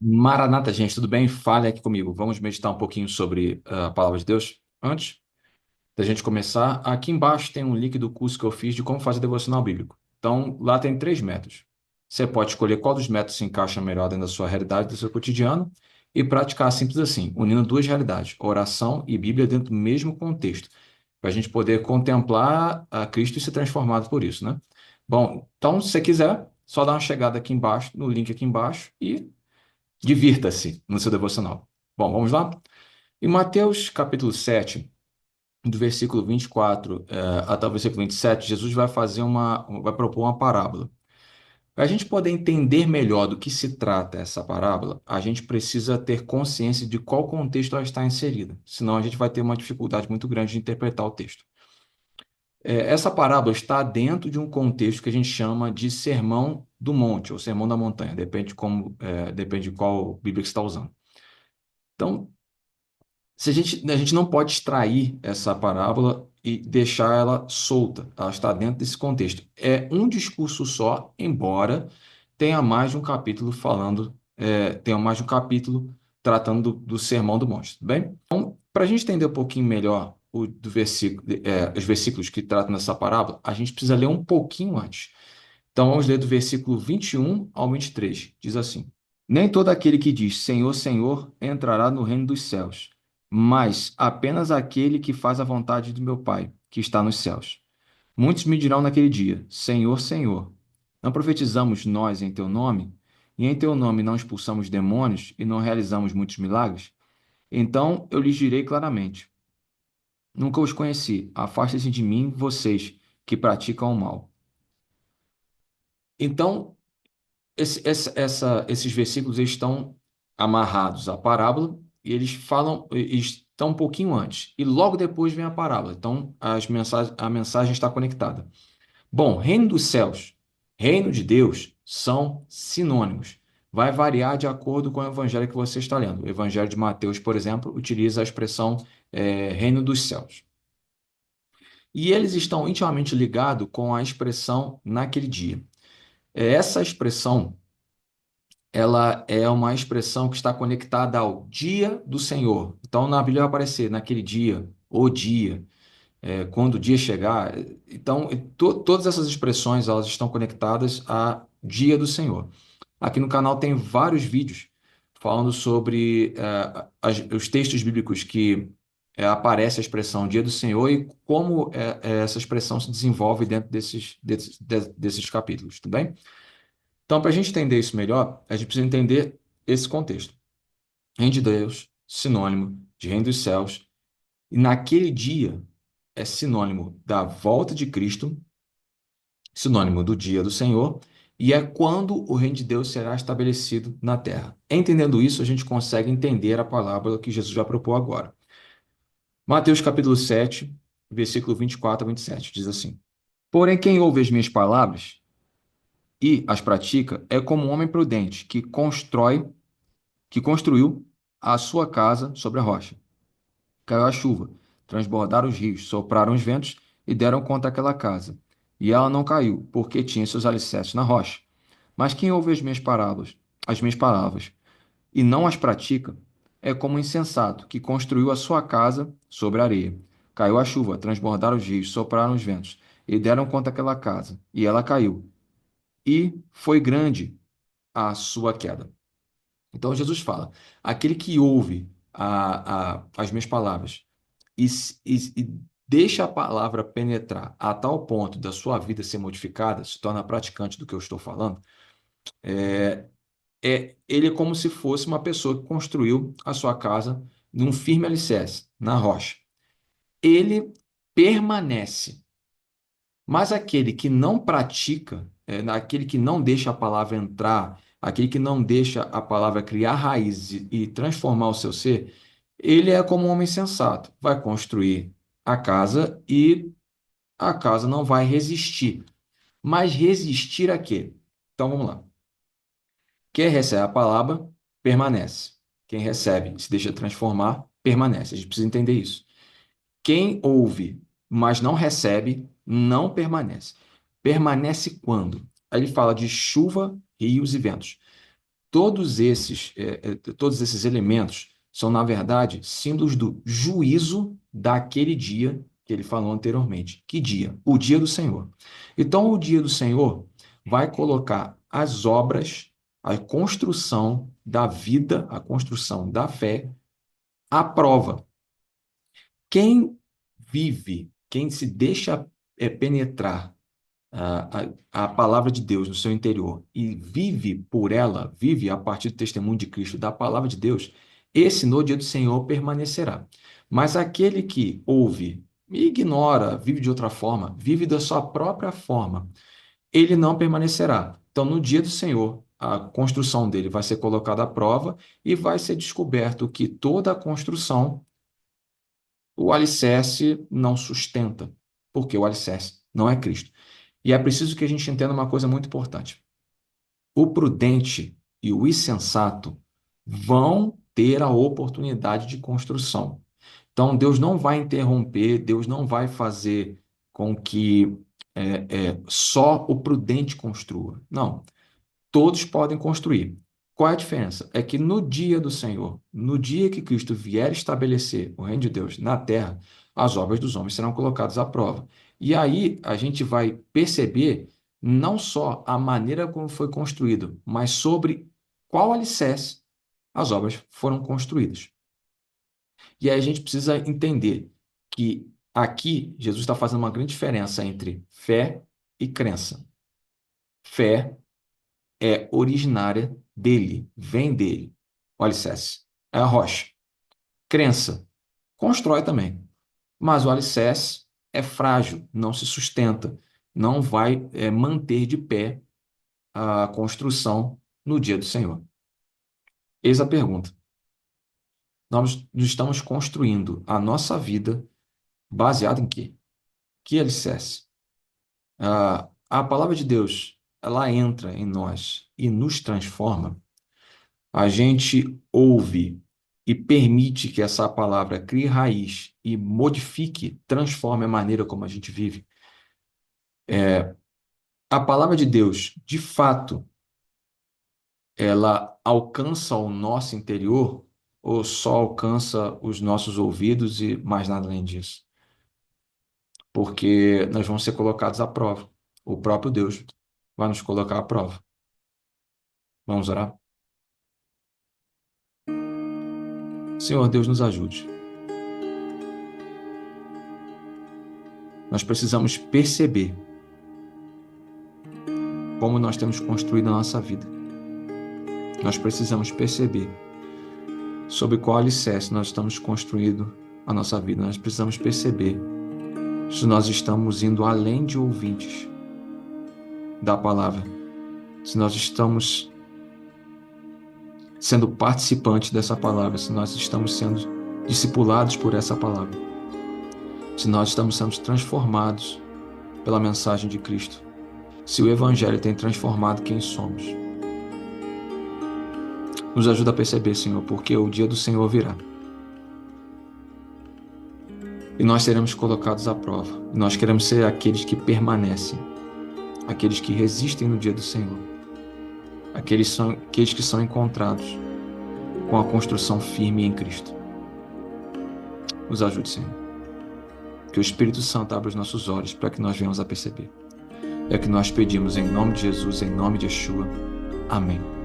Maranata, gente, tudo bem? Fale aqui comigo. Vamos meditar um pouquinho sobre a palavra de Deus. Antes da gente começar, aqui embaixo tem um link do curso que eu fiz de como fazer devocional bíblico. Então, lá tem 3 métodos. Você pode escolher qual dos métodos se encaixa melhor dentro da sua realidade, do seu cotidiano, e praticar simples assim, unindo duas realidades, oração e Bíblia dentro do mesmo contexto, para a gente poder contemplar a Cristo e ser transformado por isso, né? Bom, então, se você quiser, só dá uma chegada aqui embaixo, no link aqui embaixo, e divirta-se no seu devocional. Bom, vamos lá? Em Mateus capítulo 7, do versículo 24 até o versículo 27, Jesus vai propor uma parábola. Para a gente poder entender melhor do que se trata essa parábola, a gente precisa ter consciência de qual contexto ela está inserida. Senão a gente vai ter uma dificuldade muito grande de interpretar o texto. Essa parábola está dentro de um contexto que a gente chama de Sermão do Monte, ou Sermão da Montanha, depende de qual Bíblia que você está usando. Então, se a gente não pode extrair essa parábola e deixar ela solta, ela está dentro desse contexto. É um discurso só, embora tenha mais de um capítulo tenha mais de um capítulo tratando do Sermão do Monte, tudo bem? Então, para a gente entender um pouquinho melhor os versículos que tratam dessa parábola, a gente precisa ler um pouquinho antes. Então, vamos ler do versículo 21 ao 23. Diz assim: Nem todo aquele que diz Senhor, Senhor entrará no reino dos céus, mas apenas aquele que faz a vontade do meu Pai, que está nos céus. Muitos me dirão naquele dia: Senhor, Senhor, não profetizamos nós em teu nome? E em teu nome não expulsamos demônios e não realizamos muitos milagres? Então eu lhes direi claramente: Nunca os conheci. Afastem-se de mim, vocês que praticam o mal. Então, esses versículos eles estão amarrados à parábola e eles estão um pouquinho antes. E logo depois vem a parábola. Então, a mensagem está conectada. Bom, reino dos céus, reino de Deus são sinônimos. Vai variar de acordo com o evangelho que você está lendo. O evangelho de Mateus, por exemplo, utiliza a expressão reino dos céus. E eles estão intimamente ligados com a expressão naquele dia. Essa expressão ela é uma expressão que está conectada ao dia do Senhor. Então, na Bíblia vai aparecer naquele dia, o dia, quando o dia chegar. Então, todas essas expressões elas estão conectadas a dia do Senhor. Aqui no canal tem vários vídeos falando sobre os textos bíblicos que aparece a expressão dia do Senhor e como essa expressão se desenvolve dentro desses capítulos, tudo bem? Então, para a gente entender isso melhor, a gente precisa entender esse contexto. Reino de Deus, sinônimo de reino dos céus, e naquele dia é sinônimo da volta de Cristo, sinônimo do dia do Senhor, e é quando o reino de Deus será estabelecido na terra. Entendendo isso, a gente consegue entender a palavra que Jesus vai propor agora. Mateus capítulo 7, versículo 24 a 27, diz assim: Porém, quem ouve as minhas palavras e as pratica é como um homem prudente que construiu a sua casa sobre a rocha. Caiu a chuva, transbordaram os rios, sopraram os ventos e deram contra aquela casa. E ela não caiu, porque tinha seus alicerces na rocha. Mas quem ouve as minhas palavras, e não as pratica, é como um insensato que construiu a sua casa sobre a areia. Caiu a chuva, transbordaram os rios, sopraram os ventos e deram contra aquela casa. E ela caiu. E foi grande a sua queda. Então Jesus fala: aquele que ouve as minhas palavras e deixa a palavra penetrar a tal ponto da sua vida ser modificada, se torna praticante do que eu estou falando, ele é como se fosse uma pessoa que construiu a sua casa num firme alicerce, na rocha. Ele permanece. Mas aquele que não pratica, aquele que não deixa a palavra entrar, aquele que não deixa a palavra criar raiz e transformar o seu ser, ele é como um homem sensato. Vai construir a casa e a casa não vai resistir. Mas resistir a quê? Então vamos lá. Quem recebe a palavra, permanece. Quem recebe, se deixa transformar, permanece. A gente precisa entender isso. Quem ouve mas não recebe, não permanece. Permanece quando? Aí ele fala de chuva, rios e ventos. Todos esses elementos são, na verdade, símbolos do juízo daquele dia que ele falou anteriormente. Que dia? O dia do Senhor. Então, o dia do Senhor vai colocar as obras, a construção da vida, a construção da fé, à prova. Quem vive, quem se deixa penetrar a palavra de Deus no seu interior e vive por ela, vive a partir do testemunho de Cristo, da palavra de Deus, esse no dia do Senhor permanecerá. Mas aquele que ouve, ignora, vive de outra forma, vive da sua própria forma, ele não permanecerá. Então, no dia do Senhor, a construção dele vai ser colocada à prova e vai ser descoberto que toda a construção, o alicerce não sustenta, porque o alicerce não é Cristo. E é preciso que a gente entenda uma coisa muito importante. O prudente e o insensato vão ter a oportunidade de construção. Então, Deus não vai interromper, Deus não vai fazer com que só o prudente construa. Não, todos podem construir. Qual é a diferença? É que no dia do Senhor, no dia que Cristo vier estabelecer o reino de Deus na terra, as obras dos homens serão colocadas à prova. E aí a gente vai perceber não só a maneira como foi construído, mas sobre qual alicerce as obras foram construídas. E aí a gente precisa entender que aqui Jesus está fazendo uma grande diferença entre fé e crença. Fé é originária dele, vem dele. O alicerce é a rocha. Crença constrói também, mas o alicerce é frágil, não se sustenta, não vai manter de pé a construção no dia do Senhor. Eis a pergunta. Nós estamos construindo a nossa vida baseada em quê? Que alicerce? A palavra de Deus, ela entra em nós e nos transforma. A gente ouve e permite que essa palavra crie raiz e modifique, transforme a maneira como a gente vive. A palavra de Deus, de fato, ela alcança o nosso interior ou só alcança os nossos ouvidos e mais nada além disso? Porque nós vamos ser colocados à prova. O próprio Deus vai nos colocar à prova. Vamos orar? Senhor Deus, nos ajude. Nós precisamos perceber como nós temos construído a nossa vida. Nós precisamos perceber sobre qual alicerce nós estamos construindo a nossa vida. Nós precisamos perceber se nós estamos indo além de ouvintes da palavra, se nós estamos sendo participantes dessa palavra, se nós estamos sendo discipulados por essa palavra, se nós estamos sendo transformados pela mensagem de Cristo, se o Evangelho tem transformado quem somos. Nos ajuda a perceber, Senhor, porque o dia do Senhor virá. E nós seremos colocados à prova. E nós queremos ser aqueles que permanecem, aqueles que resistem no dia do Senhor, aqueles que são encontrados com a construção firme em Cristo. Nos ajude, Senhor. Que o Espírito Santo abra os nossos olhos para que nós venhamos a perceber. É o que nós pedimos em nome de Jesus, em nome de Yeshua. Amém.